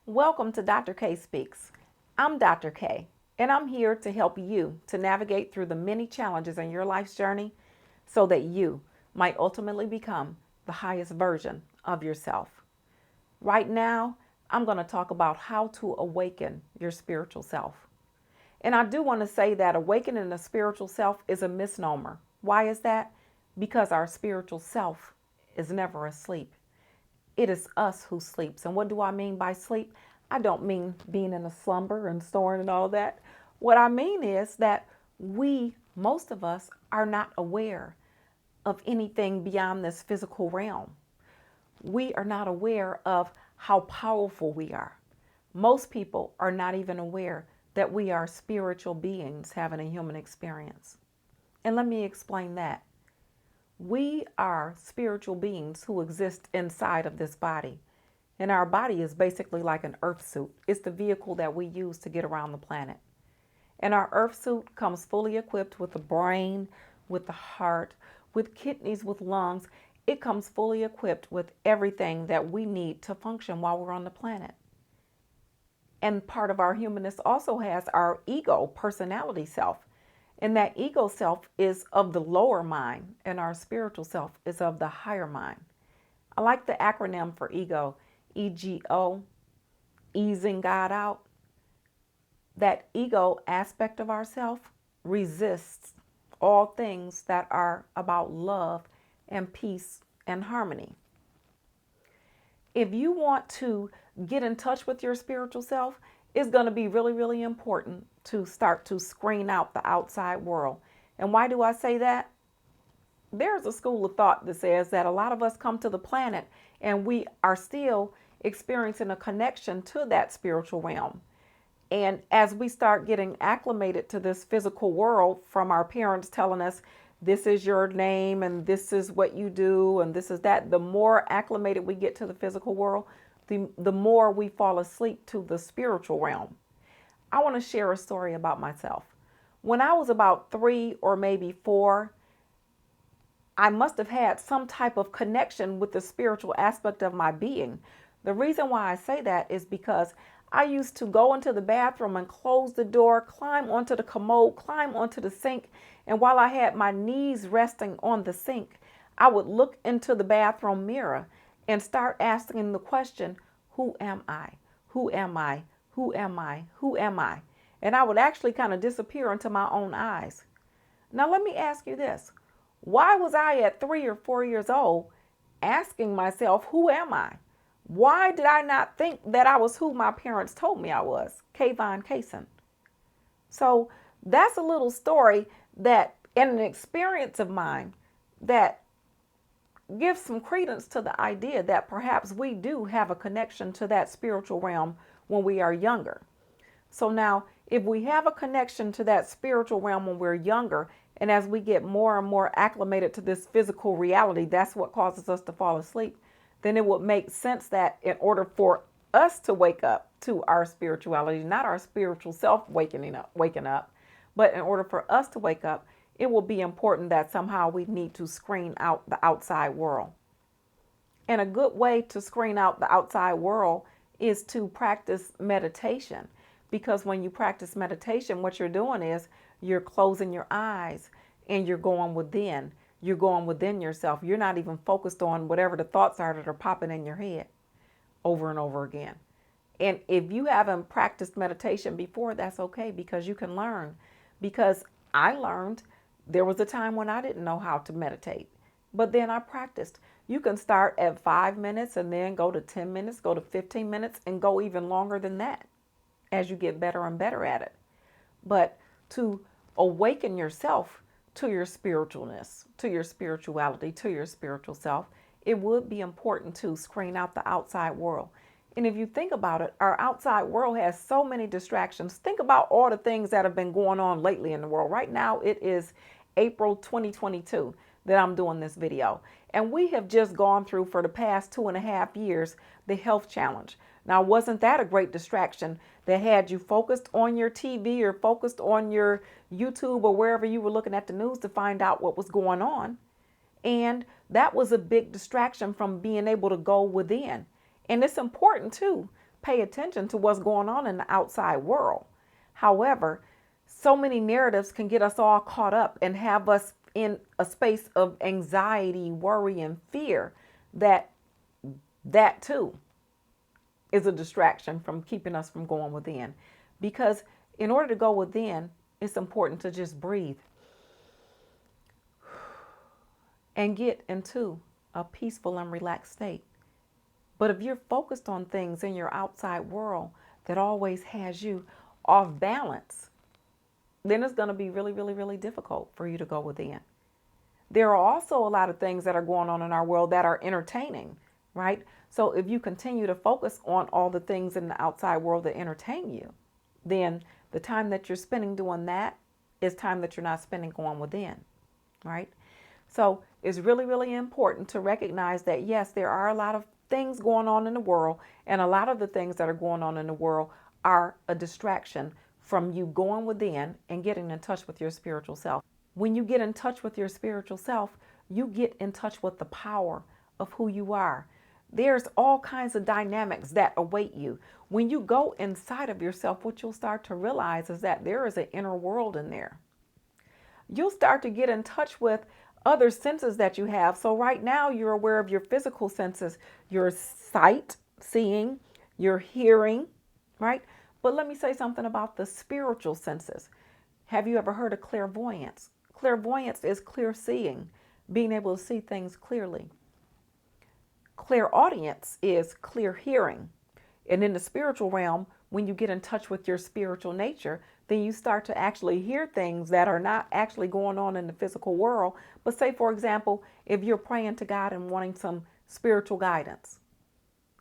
Welcome to Dr. K Speaks. I'm Dr. K, and I'm here to help you to navigate through the many challenges in your life's journey so that you might ultimately become the highest version of yourself. Right now, I'm going to talk about how to awaken your spiritual self. And I do want to say that awakening the spiritual self is a misnomer. Why is that? Because our spiritual self is never asleep. It is us who sleeps. And what do I mean by sleep? I don't mean being in a slumber and snoring and all that. What I mean is that most of us, are not aware of anything beyond this physical realm. We are not aware of how powerful we are. Most people are not even aware that we are spiritual beings having a human experience. And let me explain that. We are spiritual beings who exist inside of this body. And our body is basically like an earth suit. It's the vehicle that we use to get around the planet. And our earth suit comes fully equipped with the brain, with the heart, with kidneys, with lungs. It comes fully equipped with everything that we need to function while we're on the planet. And part of our humanness also has our ego, personality self. And that ego self is of the lower mind, and our spiritual self is of the higher mind. I like the acronym for ego, EGO, easing God out. That ego aspect of ourself resists all things that are about love and peace and harmony. If you want to get in touch with your spiritual self, it's going to be really, really important to start to screen out the outside world. And why do I say that? There's a school of thought that says that a lot of us come to the planet and we are still experiencing a connection to that spiritual realm. And as we start getting acclimated to this physical world from our parents telling us, this is your name and this is what you do and this is that, the more acclimated we get to the physical world, the more we fall asleep to the spiritual realm. I want to share a story about myself. When I was about 3 or maybe 4, I must have had some type of connection with the spiritual aspect of my being. The reason why I say that is because I used to go into the bathroom and close the door, climb onto the commode, climb onto the sink. And while I had my knees resting on the sink, I would look into the bathroom mirror and start asking the question, who am I? Who am I? Who am I? Who am I? And I would actually kind of disappear into my own eyes. Now, let me ask you this. Why was I at 3 or 4 years old asking myself, who am I? Why did I not think that I was who my parents told me I was? Vonne Cason. So that's a little story that, and an experience of mine that gives some credence to the idea that perhaps we do have a connection to that spiritual realm when we are younger. So now, if we have a connection to that spiritual realm when we're younger, and as we get more and more acclimated to this physical reality, that's what causes us to fall asleep, then it would make sense that in order for us to wake up to our spirituality, not our spiritual self waking up, but in order for us to wake up, it will be important that somehow we need to screen out the outside world. And a good way to screen out the outside world is to practice meditation. Because when you practice meditation, what you're doing is you're closing your eyes and you're going within. You're going within yourself. You're not even focused on whatever the thoughts are that are popping in your head over and over again. And if you haven't practiced meditation before, that's okay, because you can learn. Because I learned there was a time when I didn't know how to meditate, but then I practiced. You can start at 5 minutes and then go to 10 minutes, go to 15 minutes, and go even longer than that as you get better and better at it. But to awaken yourself to your spiritualness, to your spirituality, to your spiritual self, it would be important to screen out the outside world. And if you think about it, our outside world has so many distractions. Think about all the things that have been going on lately in the world. Right now, it is April 2022 that I'm doing this video. And we have just gone through, for the past 2.5 years, the health challenge. Now, wasn't that a great distraction that had you focused on your TV or focused on your YouTube or wherever you were looking at the news to find out what was going on? And that was a big distraction from being able to go within. And it's important too, pay attention to what's going on in the outside world. However, so many narratives can get us all caught up and have us in a space of anxiety, worry, and fear that too is a distraction from keeping us from going within. Because in order to go within, it's important to just breathe and get into a peaceful and relaxed state. But if you're focused on things in your outside world that always has you off balance, then it's going to be really, really, really difficult for you to go within. There are also a lot of things that are going on in our world that are entertaining, right? So if you continue to focus on all the things in the outside world that entertain you, then the time that you're spending doing that is time that you're not spending going within, right? So it's really, really important to recognize that, yes, there are a lot of things going on in the world, and a lot of the things that are going on in the world are a distraction from you going within and getting in touch with your spiritual self. When you get in touch with your spiritual self, you get in touch with the power of who you are. There's all kinds of dynamics that await you. When you go inside of yourself, what you'll start to realize is that there is an inner world in there. You'll start to get in touch with other senses that you have. So right now you're aware of your physical senses, your sight, seeing, your hearing, right? But let me say something about the spiritual senses. Have you ever heard of clairvoyance? Clairvoyance is clear seeing, being able to see things clearly. Clairaudience is clear hearing. And in the spiritual realm, when you get in touch with your spiritual nature, then you start to actually hear things that are not actually going on in the physical world. But say, for example, if you're praying to God and wanting some spiritual guidance,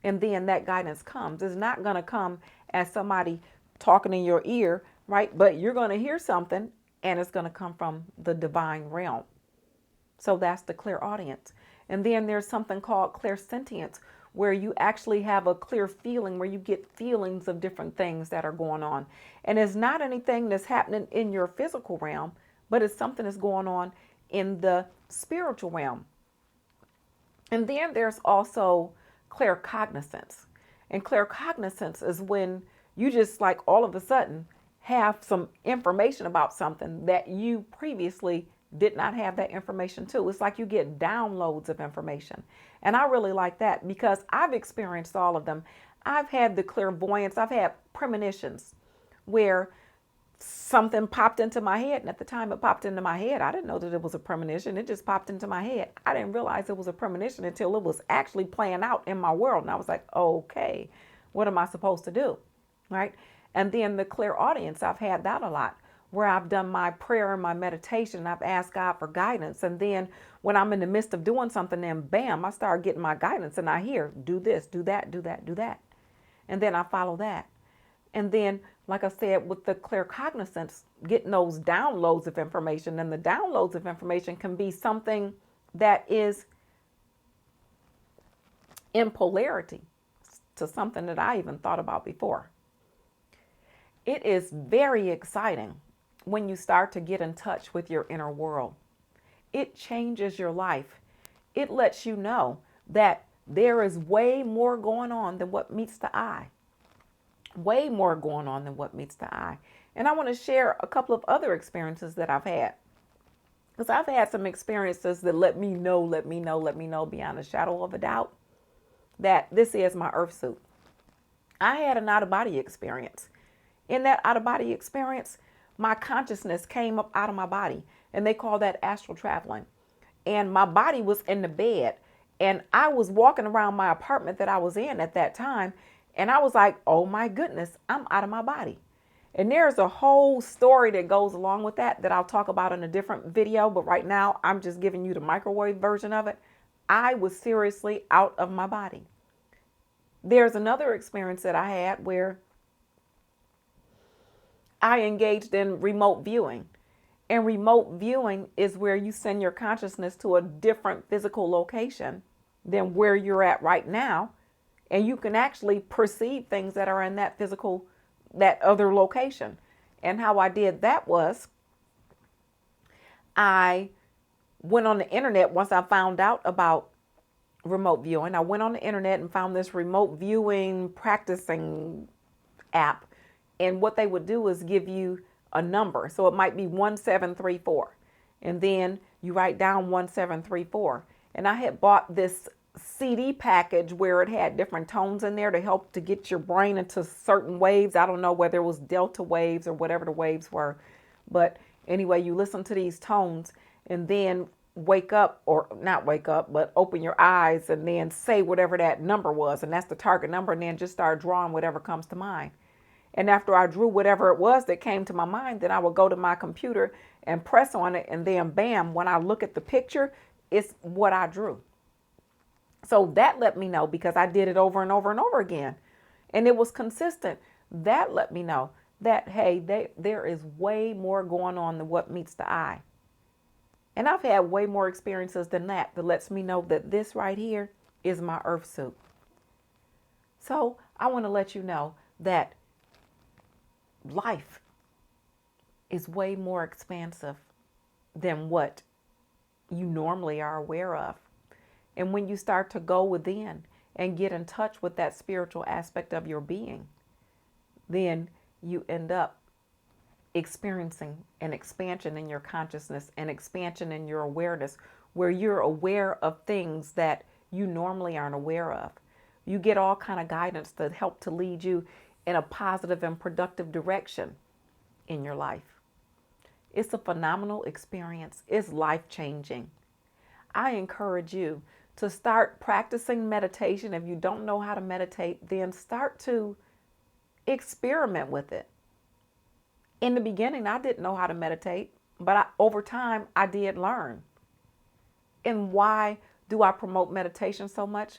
and then that guidance comes, it's not going to come as somebody talking in your ear, right? But you're going to hear something, and it's going to come from the divine realm. So that's the clairaudience. And then there's something called clairsentience, where you actually have a clear feeling, where you get feelings of different things that are going on. And it's not anything that's happening in your physical realm, but it's something that's going on in the spiritual realm. And then there's also claircognizance. And claircognizance is when you just like all of a sudden have some information about something that you previously did not have that information too. It's like you get downloads of information. And I really like that because I've experienced all of them. I've had the clairvoyance, I've had premonitions where something popped into my head. And at the time it popped into my head, I didn't know that it was a premonition. It just popped into my head. I didn't realize it was a premonition until it was actually playing out in my world. And I was like, okay, what am I supposed to do? Right? And then the clairaudience, I've had that a lot, where I've done my prayer and my meditation. I've asked God for guidance. And then when I'm in the midst of doing something, then bam, I start getting my guidance and I hear, do this, do that, do that, do that. And then I follow that. And then, like I said, with the claircognizance, getting those downloads of information, and the downloads of information can be something that is in polarity to something that I even thought about before. It is very exciting when you start to get in touch with your inner world. It changes your life. It lets you know that there is way more going on than what meets the eye. Way more going on than what meets the eye. And I want to share a couple of other experiences that I've had. Because I've had some experiences that let me know beyond a shadow of a doubt that this is my earth suit. I had an out-of-body experience. In that out-of-body experience, my consciousness came up out of my body, and they call that astral traveling. And my body was in the bed, and I was walking around my apartment that I was in at that time, and I was like, oh my goodness, I'm out of my body. And there's a whole story that goes along with that I'll talk about in a different video, but right now I'm just giving you the microwave version of it. I was seriously out of my body. There's another experience that I had where I engaged in remote viewing. And remote viewing is where you send your consciousness to a different physical location than where you're at right now. And you can actually perceive things that are in that other location. And how I did that was I went on the internet once I found out about remote viewing. I went on the internet and found this remote viewing practicing app. And what they would do is give you a number. So it might be 1734. And then you write down 1734. And I had bought this CD package where it had different tones in there to help to get your brain into certain waves. I don't know whether it was delta waves or whatever the waves were. But anyway, you listen to these tones and then wake up, or not wake up, but open your eyes and then say whatever that number was. And that's the target number. And then just start drawing whatever comes to mind. And after I drew whatever it was that came to my mind, then I would go to my computer and press on it. And then bam, when I look at the picture, it's what I drew. So that let me know, because I did it over and over and over again. And it was consistent. That let me know that, hey, there is way more going on than what meets the eye. And I've had way more experiences than that lets me know that this right here is my earth suit. So I want to let you know that life is way more expansive than what you normally are aware of. And when you start to go within and get in touch with that spiritual aspect of your being, then you end up experiencing an expansion in your consciousness, an expansion in your awareness, where you're aware of things that you normally aren't aware of. You get all kind of guidance to help to lead you in a positive and productive direction in your life. It's a phenomenal experience. It's life-changing. I encourage you to start practicing meditation. If you don't know how to meditate, then start to experiment with it. In the beginning, I didn't know how to meditate, but over time, I did learn. And why do I promote meditation so much?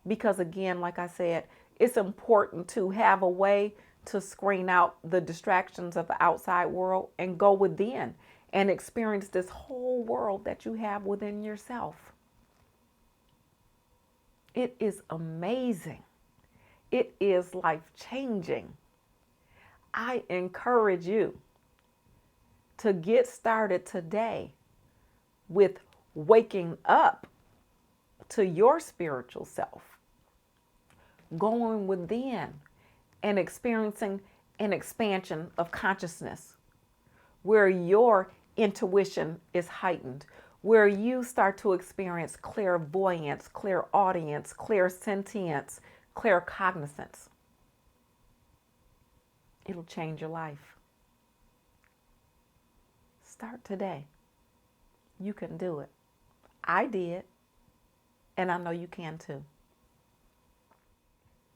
Because again, like I said, it's important to have a way to screen out the distractions of the outside world and go within and experience this whole world that you have within yourself. It is amazing. It is life-changing. I encourage you to get started today with waking up to your spiritual self, going within and experiencing an expansion of consciousness where your intuition is heightened, where you start to experience clairvoyance, clairaudience, clairsentience, claircognizance. It'll change your life. Start today. You can do it. I did, and I know you can too.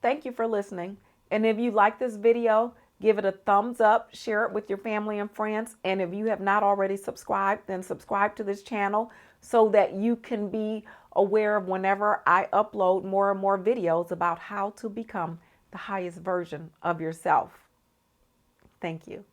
Thank you for listening. And if you like this video, give it a thumbs up, share it with your family and friends. And if you have not already subscribed, then subscribe to this channel so that you can be aware of whenever I upload more and more videos about how to become the highest version of yourself. Thank you.